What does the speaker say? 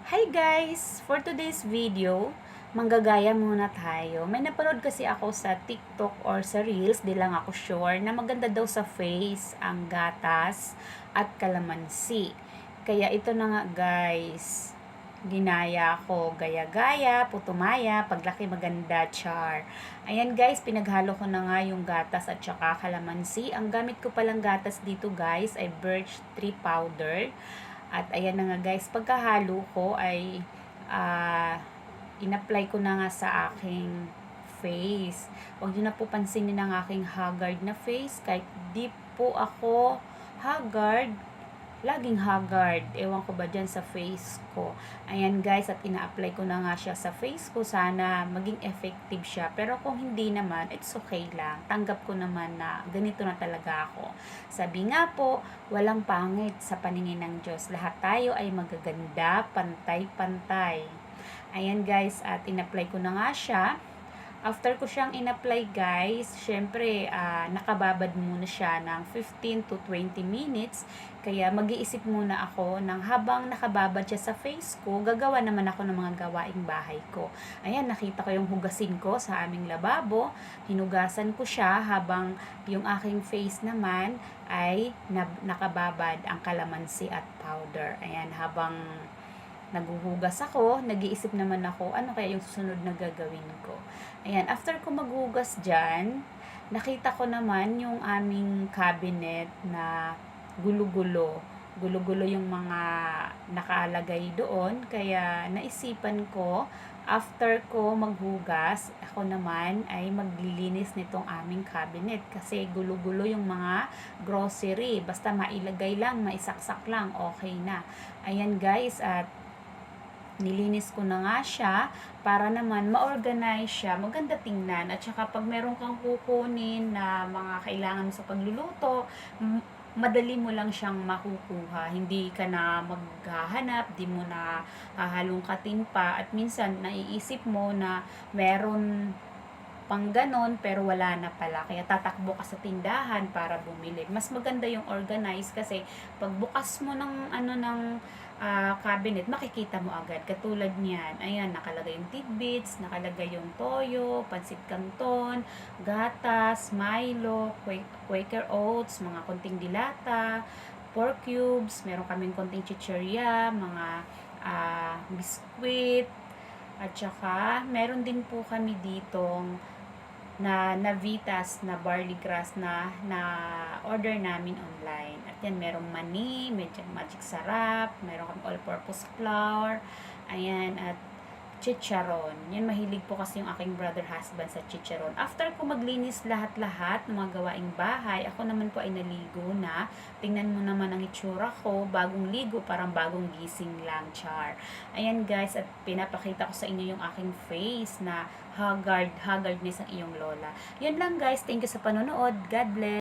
Hi guys! For today's video, manggagaya muna tayo. May napanood kasi ako sa TikTok or sa Reels, di lang ako sure, na maganda daw sa face ang gatas at kalamansi. Kaya ito na nga guys, ginaya ko, gaya-gaya, putumaya, paglaki maganda, char. Ayan guys, pinaghalo ko na nga yung gatas at saka kalamansi. Ang gamit ko palang gatas dito guys ay birch tree powder. At ayan na nga guys, pagkahalo ko ay in-apply ko na nga sa aking face. Huwag nyo na po pansinin ang aking haggard na face. Kahit di po ako haggard, laging haggard. Ewan ko ba dyan sa face ko. Ayan guys, at ina-apply ko na nga siya sa face ko. Sana maging effective siya. Pero kung hindi naman, it's okay lang. Tanggap ko naman na ganito na talaga ako. Sabi nga po, walang pangit sa paningin ng Diyos. Lahat tayo ay magaganda, pantay-pantay. Ayan guys, at in-apply ko na nga siya. After ko siyang in-apply guys, syempre nakababad muna siya ng 15 to 20 minutes. Kaya mag-iisip muna ako ng habang nakababad siya sa face ko, gagawa naman ako ng mga gawaing bahay ko. Ayan, nakita ko yung hugasin ko sa aming lababo. Hinugasan ko siya habang yung aking face naman ay nakababad ang kalamansi at powder. Ayan, habang naghuhugas ako, nag-iisip naman ako, ano kaya yung susunod na gagawin ko. Ayan, after ko maghugas dyan, nakita ko naman yung aming cabinet na gulo-gulo. Gulo-gulo yung mga nakalagay doon, kaya naisipan ko, after ko maghugas, ako naman ay maglilinis nitong aming cabinet kasi gulo-gulo yung mga grocery. Basta mailagay lang, maisaksak lang, okay na. Ayan guys, at nilinis ko na nga siya para naman ma-organize siya, maganda tingnan. At saka pag meron kang kukunin na mga kailangan sa pagluluto, madali mo lang siyang makukuha. Hindi ka na maghahanap, di mo na hahalongkatin pa. At minsan, naiisip mo na meron pang ganon pero wala na pala, kaya tatakbo ka sa tindahan para bumili. Mas maganda yung organize kasi pagbukas mo ng cabinet, makikita mo agad. Katulad niyan, ayan, nakalagay yung tidbits, nakalagay yung toyo, pansit canton, gatas, Milo, Quaker Oats, mga konting dilata, pork cubes, meron kaming konting chichirya, mga biskwit, at saka meron din po kami ditong na Navitas na barley grass na order namin online. At yan, merong mani, medyo magic sarap, meron kami all-purpose flour, ayan, at chicharon. Yan, mahilig po kasi yung aking brother husband sa chicharon. After ko maglinis lahat-lahat ng mga gawaing bahay, ako naman po ay naligo na. Tingnan mo naman ang itsura ko, bagong ligo, parang bagong gising lang, char. Ayan guys, at pinapakita ko sa inyo yung aking face na haggardness ang iyong lola. Yun lang guys, thank you sa panonood. God bless.